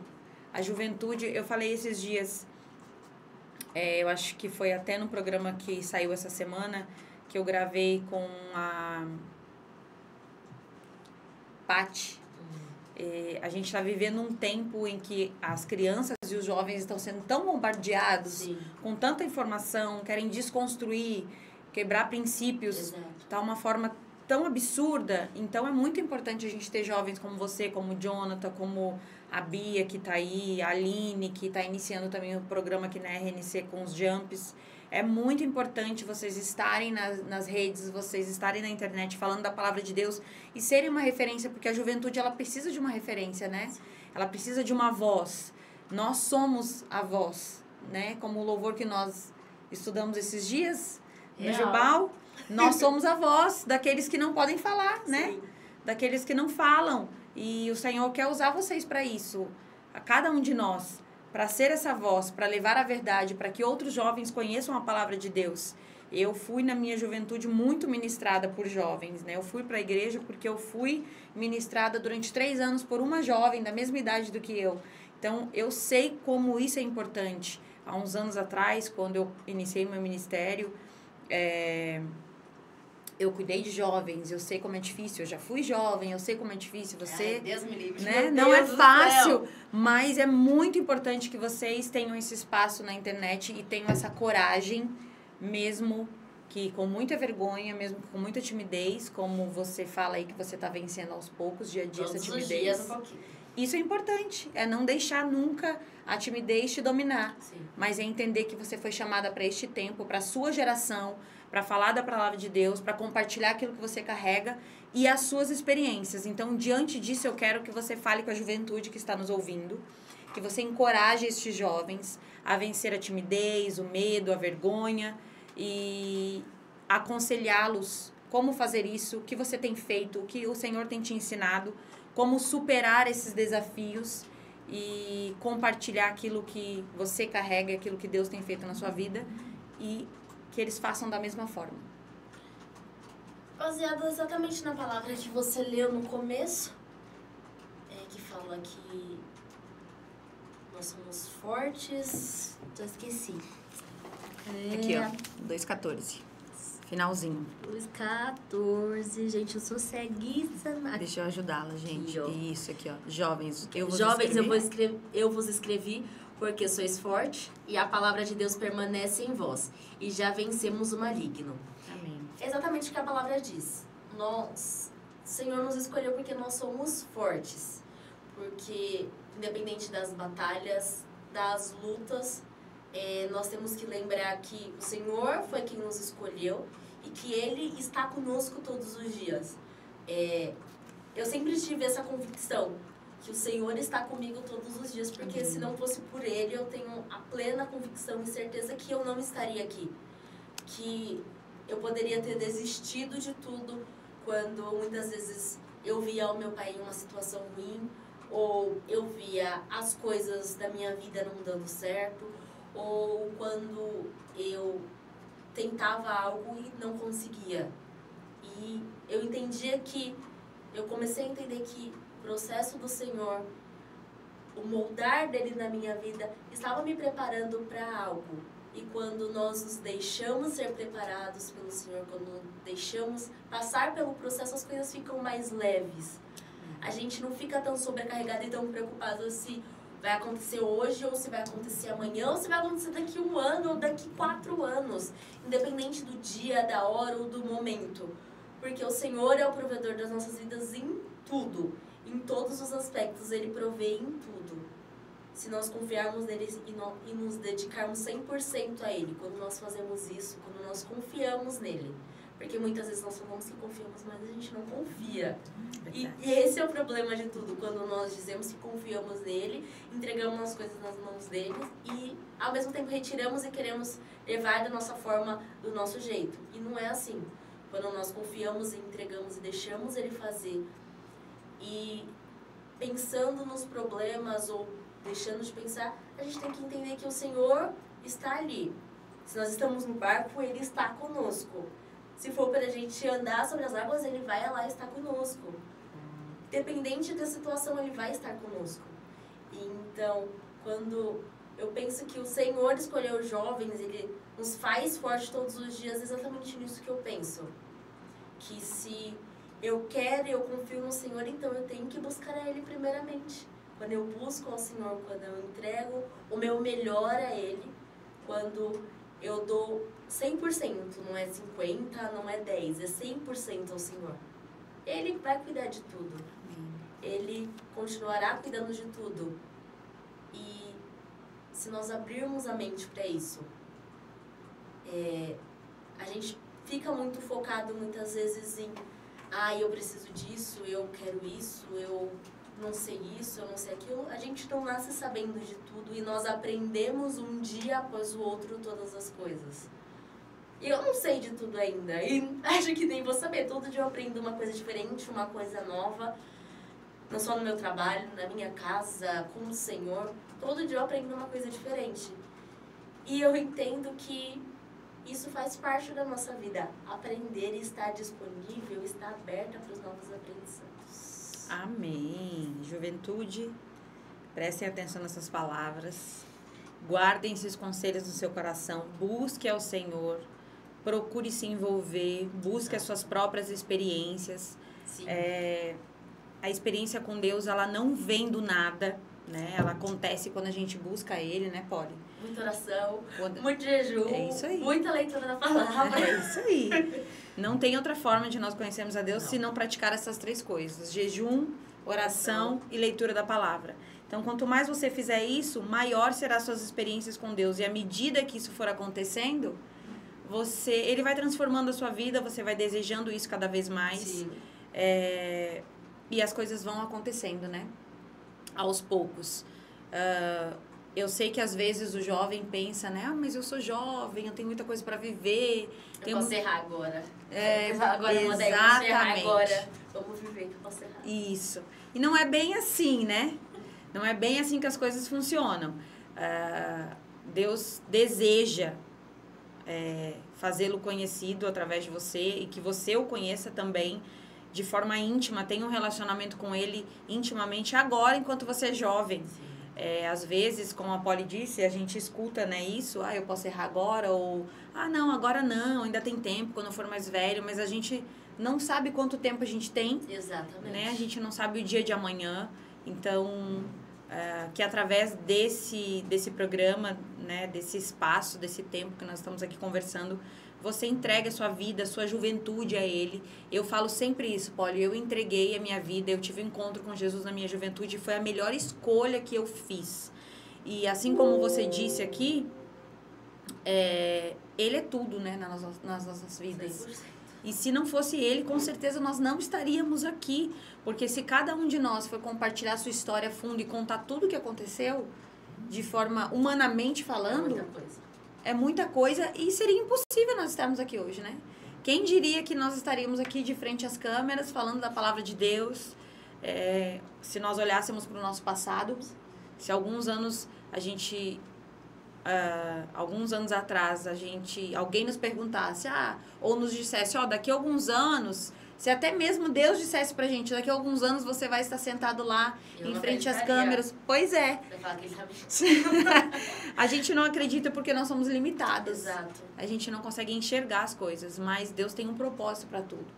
A juventude, eu falei esses dias, eu acho que foi até no programa que saiu essa semana, que eu gravei com a Paty. A gente está vivendo um tempo em que as crianças e os jovens estão sendo tão bombardeados, Sim. com tanta informação, querem desconstruir, quebrar princípios. Exato. Tá uma forma tão absurda. Então é muito importante a gente ter jovens como você, como o Jonathan, como a Bia, que está aí, a Aline, que está iniciando também o programa aqui na RNC com os Jumps. É muito importante vocês estarem nas redes, vocês estarem na internet falando da palavra de Deus e serem uma referência, porque a juventude, ela precisa de uma referência, né? Ela precisa de uma voz. Nós somos a voz, né? Como o louvor que nós estudamos esses dias no Jubal, nós somos a voz daqueles que não podem falar, né? Sim. Daqueles que não falam. E o Senhor quer usar vocês para isso, a cada um de nós, para ser essa voz, para levar a verdade, para que outros jovens conheçam a palavra de Deus. Eu fui, na minha juventude, muito ministrada por jovens, né? Eu fui para a igreja porque eu fui ministrada durante 3 anos por uma jovem da mesma idade do que eu. Então, eu sei como isso é importante. Há uns anos atrás, quando eu iniciei meu ministério, eu cuidei de jovens, eu sei como é difícil, eu já fui jovem, eu sei como é difícil, você... Ai, Deus me livre. Né? Meu Não é Deus do fácil, céu. mas é muito importante que vocês tenham esse espaço na internet e tenham essa coragem, mesmo que com muita vergonha, mesmo com muita timidez, como você fala aí que você está vencendo aos poucos, dia a dia, essa Todos timidez. os dias um pouquinho. Isso é importante, é não deixar nunca a timidez te dominar, Sim. mas é entender que você foi chamada para este tempo, para a sua geração, para falar da palavra de Deus, para compartilhar aquilo que você carrega e as suas experiências. Então, diante disso, eu quero que você fale com a juventude que está nos ouvindo, que você encoraje estes jovens a vencer a timidez, o medo, a vergonha e aconselhá-los como fazer isso, o que você tem feito, o que o Senhor tem te ensinado, como superar esses desafios e compartilhar aquilo que você carrega, aquilo que Deus tem feito na sua vida e que eles façam da mesma forma. Baseado exatamente na palavra que você leu no começo, que fala que nós somos fortes. Já esqueci. Aqui, ó, 2,14. Finalzinho. 2,14. Gente, eu sou ceguíssima. Deixa eu ajudá-la, gente. Yo. Isso aqui, ó. Jovens, eu vos Jovens, escrevi. eu vos escrevi porque sois forte e a palavra de Deus permanece em vós e já vencemos o maligno. Amém. Exatamente o que a palavra diz. Nós, o Senhor nos escolheu porque nós somos fortes. Porque, independente das batalhas, das lutas, nós temos que lembrar que o Senhor foi quem nos escolheu e que Ele está conosco todos os dias. Eu sempre tive essa convicção que o Senhor está comigo todos os dias, porque se não fosse por Ele, eu tenho a plena convicção e certeza que eu não estaria aqui. Que eu poderia ter desistido de tudo quando muitas vezes eu via o meu pai em uma situação ruim, ou eu via as coisas da minha vida não dando certo, ou quando eu tentava algo e não conseguia. E eu entendia que, eu comecei a entender que o processo do Senhor, o moldar dele na minha vida, estava me preparando para algo. E quando nós nos deixamos ser preparados pelo Senhor, quando deixamos passar pelo processo, as coisas ficam mais leves. A gente não fica tão sobrecarregado e tão preocupado se vai acontecer hoje, ou se vai acontecer amanhã, ou se vai acontecer daqui 1 ano, ou daqui 4 anos. Independente do dia, da hora ou do momento. Porque o Senhor é o provedor das nossas vidas em tudo. Em todos os aspectos, Ele provê em tudo. Se nós confiarmos nele e nos dedicarmos 100% a Ele, quando nós fazemos isso, quando nós confiamos nele. Porque muitas vezes nós falamos que confiamos, mas a gente não confia. E esse é o problema de tudo. Quando nós dizemos que confiamos nele, entregamos as coisas nas mãos dele e, ao mesmo tempo, retiramos e queremos levar da nossa forma, do nosso jeito. E não é assim. Quando nós confiamos e entregamos e deixamos ele fazer, e pensando nos problemas ou deixando de pensar, a gente tem que entender que o Senhor está ali. Se nós estamos no barco, Ele está conosco. Se for para a gente andar sobre as águas, Ele vai lá e está conosco. Dependente da situação, Ele vai estar conosco. Então, quando eu penso que o Senhor escolheu jovens, Ele nos faz forte todos os dias, é exatamente nisso que eu penso. Que se eu quero e eu confio no Senhor, então eu tenho que buscar a Ele primeiramente. Quando eu busco ao Senhor, quando eu entrego o meu melhor a Ele, quando eu dou 100%, não é 50%, não é 10%, é 100% ao Senhor. Ele vai cuidar de tudo. Ele continuará cuidando de tudo. E se nós abrirmos a mente para isso, a gente fica muito focado muitas vezes em eu preciso disso, eu quero isso, eu não sei isso, eu não sei aquilo. A gente não nasce sabendo de tudo e nós aprendemos um dia após o outro todas as coisas. E eu não sei de tudo ainda, e acho que nem vou saber. Todo dia eu aprendo uma coisa diferente, uma coisa nova, não só no meu trabalho, na minha casa, com o Senhor. Todo dia eu aprendo uma coisa diferente. E eu entendo que isso faz parte da nossa vida. Aprender e estar disponível, estar aberta para os novos aprendizados. Amém. Juventude, prestem atenção nessas palavras. Guardem esses conselhos no seu coração. Busque ao Senhor. Procure se envolver. Busque as suas próprias experiências. Sim. A experiência com Deus, ela não vem do nada, né? Ela acontece quando a gente busca Ele, né, Polly? Muita oração, muito jejum, muita leitura da palavra. É isso aí. Não tem outra forma de nós conhecermos a Deus se não praticar essas três coisas. Jejum, oração e leitura da palavra. Então, quanto mais você fizer isso, maior serão as suas experiências com Deus. E à medida que isso for acontecendo, Ele vai transformando a sua vida, você vai desejando isso cada vez mais. Sim. E as coisas vão acontecendo, né? Aos poucos. Eu sei que às vezes o jovem pensa, né? Mas eu sou jovem, eu tenho muita coisa para viver. Eu posso errar agora. Agora exatamente. Agora, vamos viver que eu posso errar. Isso. E não é bem assim, né? Não é bem assim que as coisas funcionam. Deus deseja fazê-lo conhecido através de você e que você o conheça também de forma íntima, tenha um relacionamento com Ele intimamente agora, enquanto você é jovem. Às vezes, como a Polly disse, a gente escuta, né, isso, eu posso errar agora, ou, não, agora não, ainda tem tempo, quando eu for mais velho, mas a gente não sabe quanto tempo a gente tem. Exatamente. Né? A gente não sabe o dia de amanhã, então, que através desse programa, né, desse espaço, desse tempo que nós estamos aqui conversando, você entrega a sua vida, a sua juventude a Ele. Eu falo sempre isso, Polly, eu entreguei a minha vida, eu tive um encontro com Jesus na minha juventude, foi a melhor escolha que eu fiz. E assim como você disse aqui, Ele é tudo, né, nas nossas vidas. 100%. E se não fosse Ele, com certeza nós não estaríamos aqui. Porque se cada um de nós for compartilhar a sua história a fundo e contar tudo o que aconteceu, de forma humanamente falando... É muita coisa e seria impossível nós estarmos aqui hoje, né? Quem diria que nós estaríamos aqui de frente às câmeras, falando da palavra de Deus, se nós olhássemos para o nosso passado, se alguns anos atrás, alguém nos perguntasse, ou nos dissesse, daqui a alguns anos, se até mesmo Deus dissesse pra gente, daqui a alguns anos você vai estar sentado lá em frente às câmeras. Pois é. A gente não acredita porque nós somos limitados. Exato. A gente não consegue enxergar as coisas, mas Deus tem um propósito para tudo.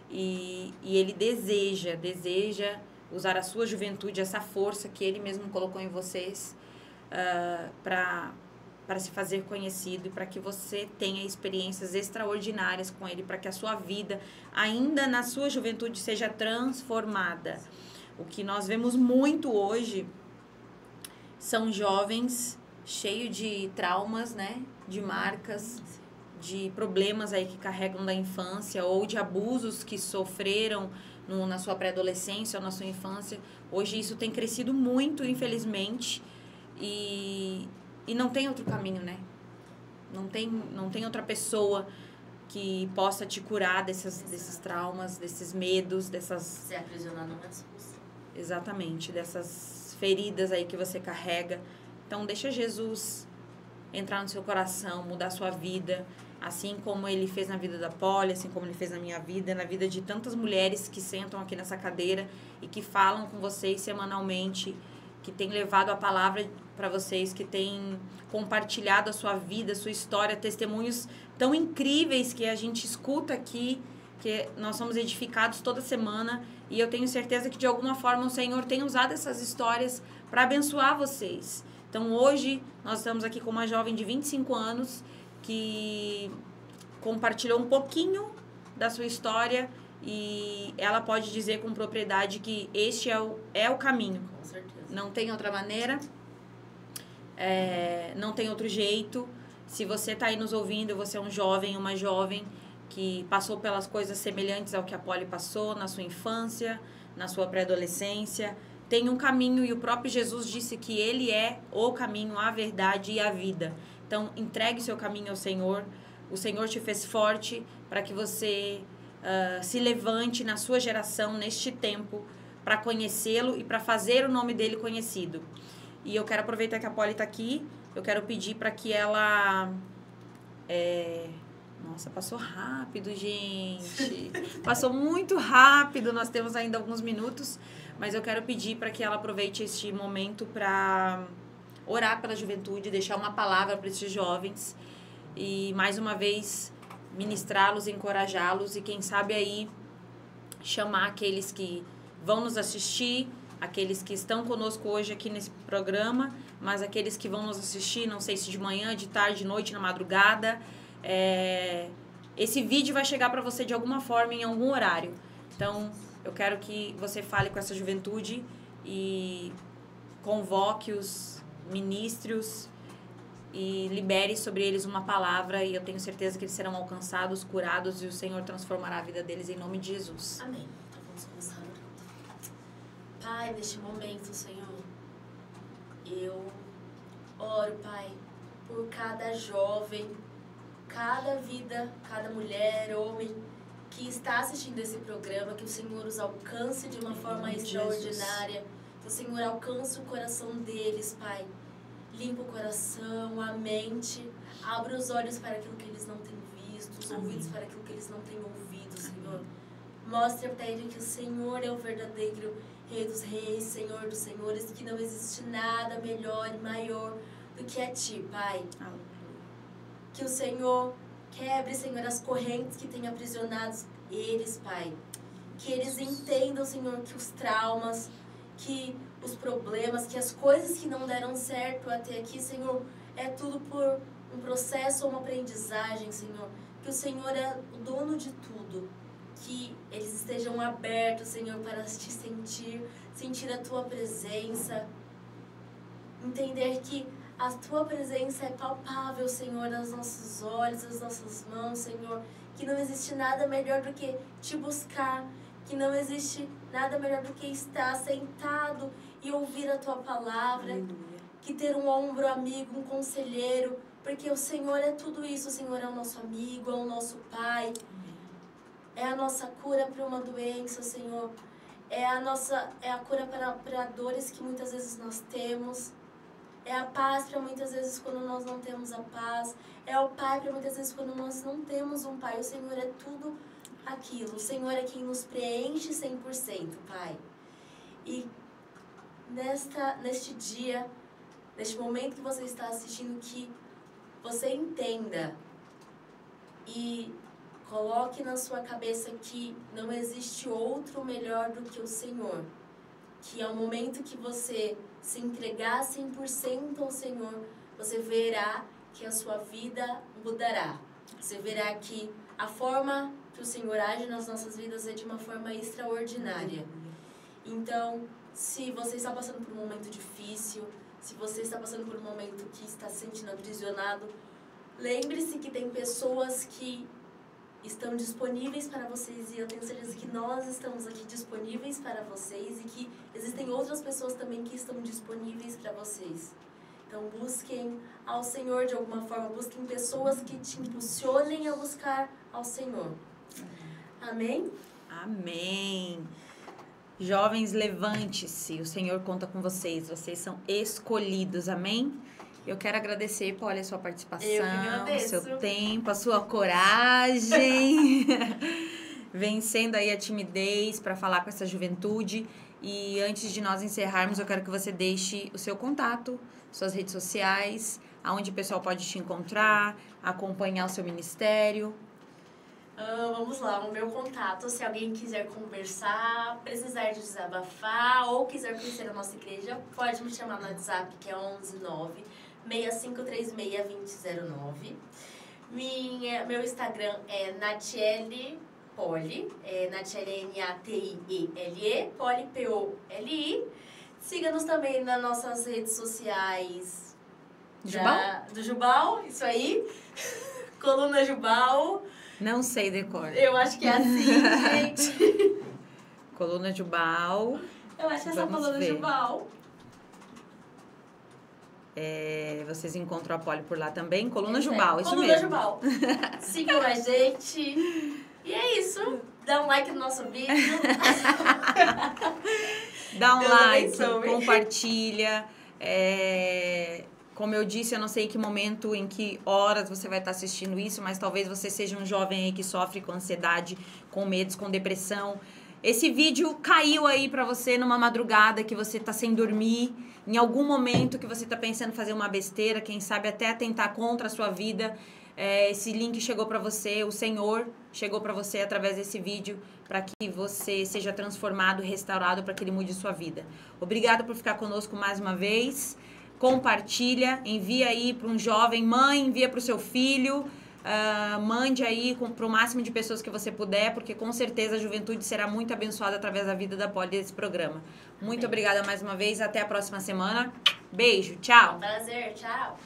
E Ele deseja usar a sua juventude, essa força que Ele mesmo colocou em vocês, para para se fazer conhecido e para que você tenha experiências extraordinárias com Ele, para que a sua vida, ainda na sua juventude, seja transformada. O que nós vemos muito hoje são jovens cheios de traumas, né? De marcas, de problemas aí que carregam da infância ou de abusos que sofreram na sua pré-adolescência ou na sua infância. Hoje isso tem crescido muito, infelizmente, e não tem outro caminho, né? Não tem outra pessoa que possa te curar desses traumas, desses medos, dessas... Se aprisionar não é solução. Exatamente, dessas feridas aí que você carrega. Então, deixa Jesus entrar no seu coração, mudar a sua vida, assim como Ele fez na vida da Polly, assim como Ele fez na minha vida, na vida de tantas mulheres que sentam aqui nessa cadeira e que falam com vocês semanalmente, que têm levado a palavra para vocês, que têm compartilhado a sua vida, a sua história, testemunhos tão incríveis que a gente escuta aqui, que nós somos edificados toda semana, e eu tenho certeza que de alguma forma o Senhor tem usado essas histórias para abençoar vocês. Então hoje nós estamos aqui com uma jovem de 25 anos que compartilhou um pouquinho da sua história e ela pode dizer com propriedade que este é o caminho. Com certeza. Não tem outra maneira, não tem outro jeito. Se você está aí nos ouvindo, você é um jovem, uma jovem que passou pelas coisas semelhantes ao que a Polly passou na sua infância, na sua pré-adolescência, tem um caminho e o próprio Jesus disse que Ele é o caminho, a verdade e a vida. Então, entregue seu caminho ao Senhor. O Senhor te fez forte para que você se levante na sua geração, neste tempo, para conhecê-lo e para fazer o nome dele conhecido. E eu quero aproveitar que a Polly está aqui, eu quero pedir para que ela... Nossa, passou rápido, gente. Passou muito rápido, nós temos ainda alguns minutos, mas eu quero pedir para que ela aproveite este momento para orar pela juventude, deixar uma palavra para esses jovens e, mais uma vez, ministrá-los, encorajá-los e, quem sabe, aí chamar aqueles que vão nos assistir, aqueles que estão conosco hoje aqui nesse programa, mas aqueles que vão nos assistir, não sei se de manhã, de tarde, de noite, na madrugada. Esse vídeo vai chegar para você de alguma forma, em algum horário. Então, eu quero que você fale com essa juventude e convoque-os, ministre-os e libere sobre eles uma palavra, e eu tenho certeza que eles serão alcançados, curados, e o Senhor transformará a vida deles em nome de Jesus. Amém. Então vamos começar orando. Pai, neste momento, Senhor, eu oro, Pai, por cada jovem, cada vida, cada mulher, homem que está assistindo esse programa, que o Senhor os alcance de uma forma extraordinária, que o Senhor alcance o coração deles, Pai. Limpa o coração, a mente, abra os olhos para aquilo que eles não têm visto, os ouvidos para aquilo que eles não têm ouvido, Senhor. Mostre para eles que o Senhor é o verdadeiro Rei dos Reis, Senhor dos Senhores, que não existe nada melhor e maior do que a Ti, Pai. Que o Senhor quebre, Senhor, as correntes que têm aprisionado eles, Pai. Que eles entendam, Senhor, que os traumas, que os problemas, que as coisas que não deram certo até aqui, Senhor, é tudo por um processo ou uma aprendizagem, Senhor. Que o Senhor é o dono de tudo. Que eles estejam abertos, Senhor, para te sentir a Tua presença. Entender que a Tua presença é palpável, Senhor, nos nossos olhos, nas nossas mãos, Senhor. Que não existe nada melhor do que Te buscar. Que não existe nada melhor do que estar sentado e ouvir a Tua palavra. Aleluia. Que ter um ombro amigo, um conselheiro. Porque o Senhor é tudo isso. O Senhor é o nosso amigo, é o nosso Pai. É a nossa cura para uma doença, Senhor. É a cura para dores que muitas vezes nós temos. É a paz para muitas vezes quando nós não temos a paz. É o Pai para muitas vezes quando nós não temos um Pai. O Senhor é tudo aquilo. O Senhor é quem nos preenche 100%, Pai. E neste dia, neste momento que você está assistindo, que você entenda e coloque na sua cabeça que não existe outro melhor do que o Senhor. Que ao momento que você se entregar 100% ao Senhor, você verá que a sua vida mudará. Você verá que a forma que o Senhor age nas nossas vidas é de uma forma extraordinária. Então, se você está passando por um momento difícil, se você está passando por um momento que está se sentindo aprisionado, lembre-se que tem pessoas que estão disponíveis para vocês e eu tenho certeza que nós estamos aqui disponíveis para vocês e que existem outras pessoas também que estão disponíveis para vocês. Então, busquem ao Senhor de alguma forma, busquem pessoas que te impulsionem a buscar ao Senhor. Amém? Amém. Jovens, levante-se, o Senhor conta com vocês, vocês são escolhidos, amém? Eu quero agradecer, Polly, a sua participação, o seu tempo, a sua coragem, vencendo aí a timidez para falar com essa juventude. E antes de nós encerrarmos, eu quero que você deixe o seu contato, suas redes sociais, aonde o pessoal pode te encontrar, acompanhar o seu ministério. Vamos lá, o meu contato, se alguém quiser conversar, precisar de desabafar ou quiser conhecer a nossa igreja, pode me chamar no WhatsApp, que é 119-6536-2009. Meu Instagram é Natiele Polly, Natiele Natiele, Polly P-O-L-I. Siga-nos também nas nossas redes sociais do Jubal, isso aí, Coluna Jubal. Não sei decor. Eu acho que é assim, gente. Coluna Jubal. Eu acho que é essa Coluna Jubal. Vocês encontram a Polly por lá também. Coluna Jubal, isso Coluna mesmo. Jubal. Sigam a gente. E é isso. Dá um like no nosso vídeo. Dá um Deus like, abençoe. compartilha. Como eu disse, eu não sei em que momento, em que horas você vai estar assistindo isso, mas talvez você seja um jovem aí que sofre com ansiedade, com medos, com depressão. Esse vídeo caiu aí pra você numa madrugada que você tá sem dormir, em algum momento que você tá pensando em fazer uma besteira, quem sabe até atentar contra a sua vida. Esse link chegou pra você, o Senhor chegou pra você através desse vídeo, para que você seja transformado, restaurado, para que Ele mude sua vida. Obrigada por ficar conosco mais uma vez. Compartilha, envia aí para um jovem, mãe, envia para o seu filho, mande aí para o máximo de pessoas que você puder, porque com certeza a juventude será muito abençoada através da vida da Polly desse programa. Muito obrigada mais uma vez, até a próxima semana. Beijo, tchau. Prazer, tchau.